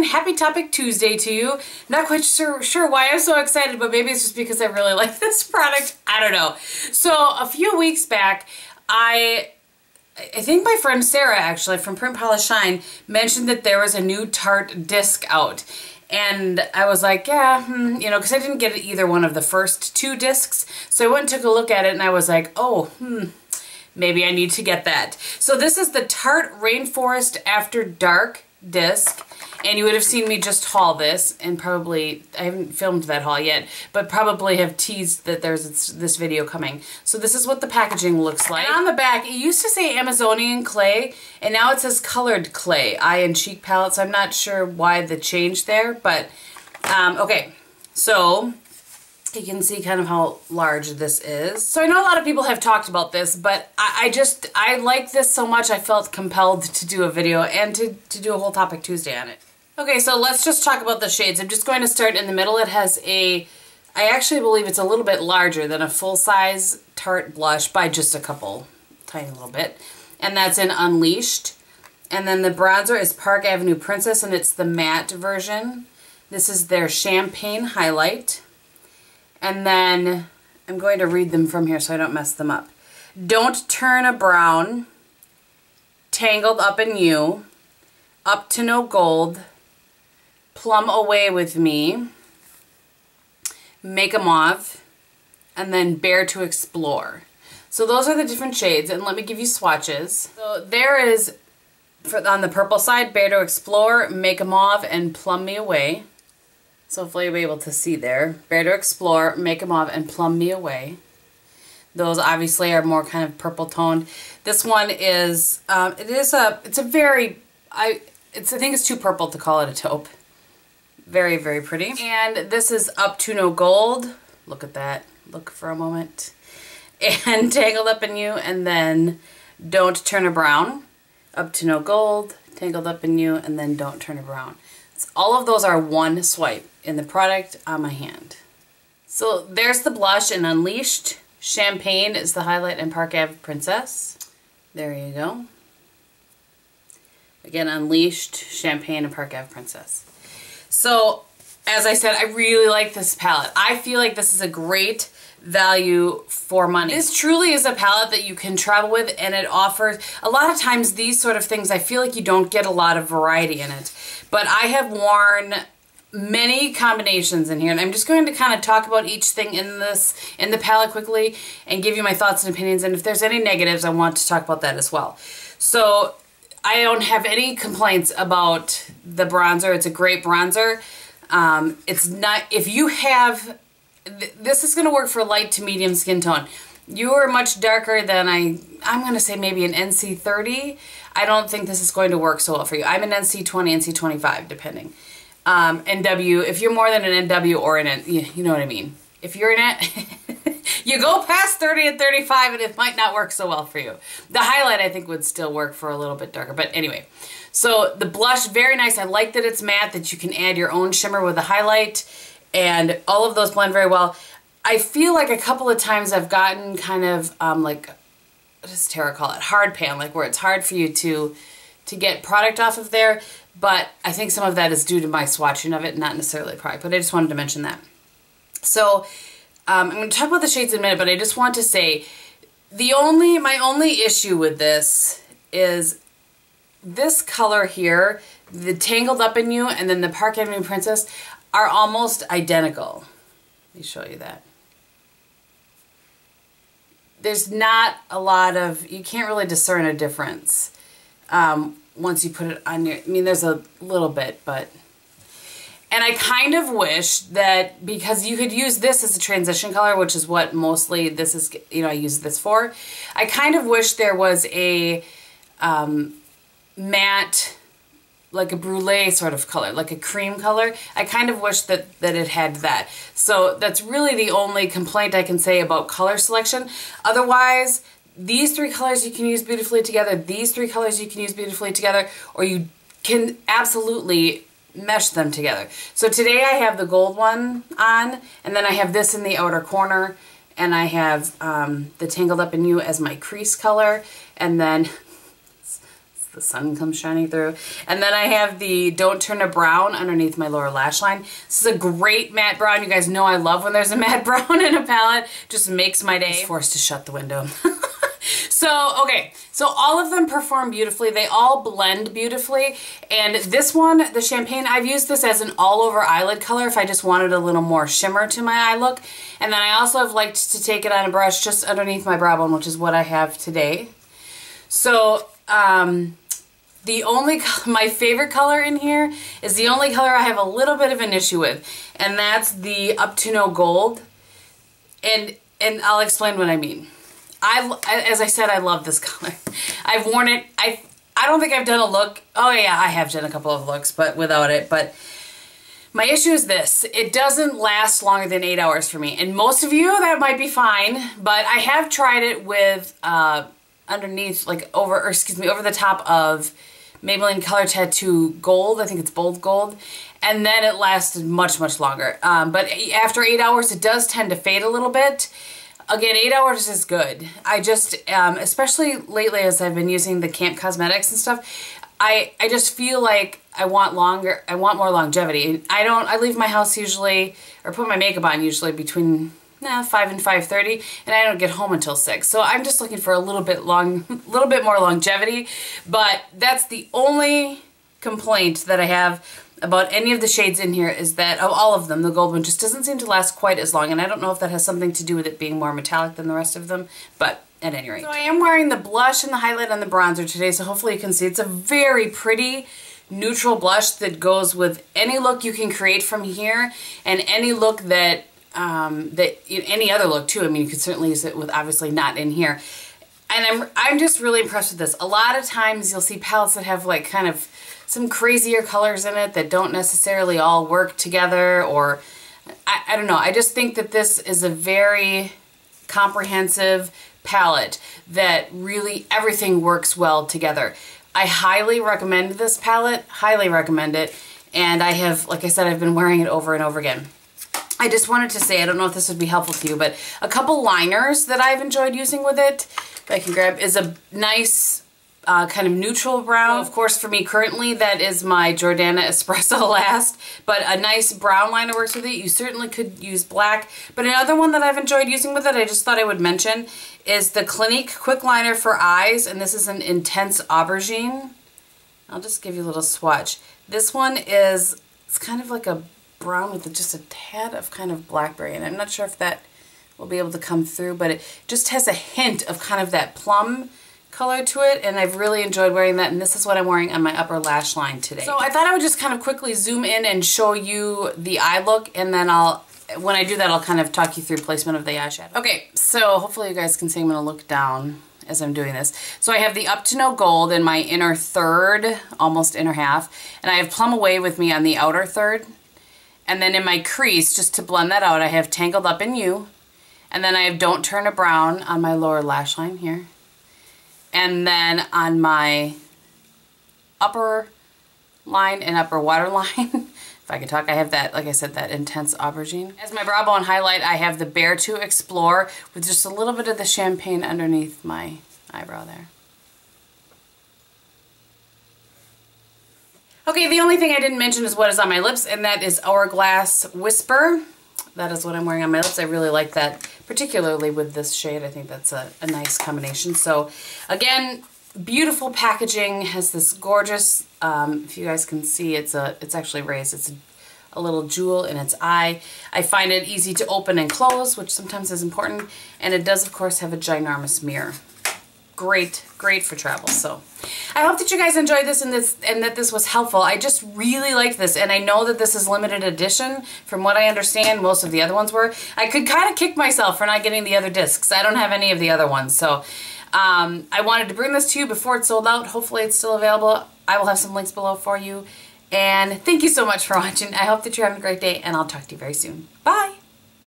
happy Topic Tuesday to you. Not quite sure why I'm so excited, but maybe it's just because I really like this product. I don't know. So a few weeks back, I think my friend Sarah, actually, from Print Polish Shine, mentioned that there was a new Tarte disc out. And I was like, yeah, you know, because I didn't get either one of the first two discs. So I went and took a look at it and I was like, oh, maybe I need to get that. So this is the Tarte Rainforest After Dark disc. And you would have seen me just haul this, and probably, I haven't filmed that haul yet, but probably have teased that there's this video coming. So this is what the packaging looks like. And on the back, it used to say Amazonian clay, and now it says colored clay, eye and cheek palettes. I'm not sure why the change there, but okay. So you can see kind of how large this is. So I know a lot of people have talked about this, but I like this so much I felt compelled to do a video and to do a whole Topic Tuesday on it. Okay, so let's just talk about the shades. I'm just going to start in the middle. It has I actually believe it's a little bit larger than a full-size Tarte blush by just a couple, tiny little bit. And that's in Unleashed. And then the bronzer is Park Avenue Princess, and it's the matte version. This is their Champagne Highlight. And then I'm going to read them from here so I don't mess them up. Don't Turn a Brown, Tangled Up in You, Up to No Gold, Plum Away with Me, Make a Mauve, and then Bare to Explore. So those are the different shades, and let me give you swatches. So there is, on the purple side, Bare to Explore, Make a Mauve, and Plum Me Away. So hopefully you'll be able to see there. Bare to Explore, Make a Mauve, and Plum Me Away. Those obviously are more kind of purple toned. This one is, I think it's too purple to call it a taupe. Very, very pretty. And this is Up to No Gold. Look at that. Look for a moment. And Tangled Up in You, and then Don't Turn a Brown. Up to No Gold, Tangled Up in You, and then Don't Turn a Brown. So all of those are one swipe in the product on my hand. So there's the blush in Unleashed. Champagne is the highlight in Park Ave Princess. There you go. Again, Unleashed, Champagne, and Park Ave Princess. So, as I said, I really like this palette. I feel like this is a great value for money. This truly is a palette that you can travel with, and it offers, a lot of times these sort of things, I feel like you don't get a lot of variety in it. But I have worn many combinations in here, and I'm just going to kind of talk about each thing in the palette quickly and give you my thoughts and opinions, and if there's any negatives, I want to talk about that as well. So I don't have any complaints about the bronzer. It's a great bronzer. It's not, if you have, this is going to work for light to medium skin tone. You are much darker than I'm going to say maybe an NC30. I don't think this is going to work so well for you. I'm an NC20, NC25, depending. NW, if you're more than an NW or an N, you know what I mean. If you're in it, you go past 30 and 35 and it might not work so well for you. The highlight I think would still work for a little bit darker, but anyway. So the blush, very nice. I like that it's matte, that you can add your own shimmer with the highlight, and all of those blend very well. I feel like a couple of times I've gotten kind of like, what does Tara call it? Hard pan, like where it's hard for you to get product off of there, but I think some of that is due to my swatching of it, not necessarily product, but I just wanted to mention that. So I'm going to talk about the shades in a minute, but I just want to say my only issue with this is this color here, the Tangled Up in You and then the Park Avenue Princess are almost identical. Let me show you that. There's not a lot of, you can't really discern a difference once you put it on your, I mean there's a little bit, but, and I kind of wish that, because you could use this as a transition color, which is what mostly this is, you know, I use this for. I kind of wish there was a matte, like a brulee sort of color, like a cream color. I kind of wish that it had that. So that's really the only complaint I can say about color selection. Otherwise, these three colors you can use beautifully together, these three colors you can use beautifully together, or you can absolutely mesh them together. So today I have the gold one on, and then I have this in the outer corner, and I have the Tangled Up in You as my crease color, and then the sun comes shining through. And then I have the Don't Turn to Brown underneath my lower lash line. This is a great matte brown. You guys know I love when there's a matte brown in a palette. Just makes my day. I'm forced to shut the window. So, okay, so all of them perform beautifully. They all blend beautifully. And this one, the Champagne, I've used this as an all-over eyelid color if I just wanted a little more shimmer to my eye look. And then I also have liked to take it on a brush just underneath my brow bone, which is what I have today. So, the only, my favorite color in here is the only color I have a little bit of an issue with. And that's the Up to No Gold. And I'll explain what I mean. As I said, I love this color. I've worn it. I don't think I've done a look. Oh yeah, I have done a couple of looks, but without it. But my issue is this. It doesn't last longer than 8 hours for me. And most of you, that might be fine. But I have tried it with underneath, like over the top of Maybelline Color Tattoo Gold. I think it's Bold Gold. And then it lasted much, much longer. But after 8 hours, it does tend to fade a little bit. Again, 8 hours is good. I just, especially lately as I've been using the Camp Cosmetics and stuff, I just feel like I want more longevity. I leave my house usually, or put my makeup on usually between 5 and 5:30, and I don't get home until 6. So I'm just looking for a little bit more longevity, but that's the only complaint that I have about any of the shades in here is that, of all of them, the gold one just doesn't seem to last quite as long, and I don't know if that has something to do with it being more metallic than the rest of them, but at any rate. So I am wearing the blush and the highlight and the bronzer today, so hopefully you can see it's a very pretty neutral blush that goes with any look you can create from here, and any look that, any other look too. I mean, you could certainly use it with obviously not in here. And I'm just really impressed with this. A lot of times you'll see palettes that have like kind of some crazier colors in it that don't necessarily all work together, or I don't know. I just think that this is a very comprehensive palette that really everything works well together. I highly recommend this palette, highly recommend it, and I have, like I said, I've been wearing it over and over again. I just wanted to say, I don't know if this would be helpful to you, but a couple liners that I've enjoyed using with it that I can grab is a nice kind of neutral brown. Of course, for me currently, that is my Jordana Espresso Last, but a nice brown liner works with it. You certainly could use black, but another one that I've enjoyed using with it, I just thought I would mention, is the Clinique Quickliner for Eyes, and this is an Intense Aubergine. I'll just give you a little swatch. This one is, it's kind of like a brown with just a tad of kind of blackberry, and I'm not sure if that will be able to come through, but it just has a hint of kind of that plum color to it, and I've really enjoyed wearing that, and this is what I'm wearing on my upper lash line today. So I thought I would just kind of quickly zoom in and show you the eye look, and then when I do that, I'll kind of talk you through placement of the eyeshadow. Okay, so hopefully you guys can see I'm going to look down as I'm doing this. So I have the Up to No Gold in my inner third, almost inner half, and I have Plum Away with me on the outer third. And then in my crease, just to blend that out, I have Tangled Up in You. And then I have Don't Turn to Brown on my lower lash line here. And then on my upper line and upper waterline, if I can talk, I have that, like I said, that Intense Aubergine. As my brow bone highlight, I have the Bare to Explore with just a little bit of the champagne underneath my eyebrow there. Okay, the only thing I didn't mention is what is on my lips, and that is Hourglass Whisper. That is what I'm wearing on my lips. I really like that, particularly with this shade. I think that's a nice combination. So again, beautiful packaging, has this gorgeous, if you guys can see, it's actually raised. It's a little jewel in its eye. I find it easy to open and close, which sometimes is important. And it does, of course, have a ginormous mirror. Great, great for travel. So I hope that you guys enjoyed this and that this was helpful. I just really liked this, and I know that this is limited edition. From what I understand, most of the other ones were. I could kind of kick myself for not getting the other discs. I don't have any of the other ones. So I wanted to bring this to you before it's sold out. Hopefully it's still available. I will have some links below for you. And thank you so much for watching. I hope that you're having a great day, and I'll talk to you very soon. Bye!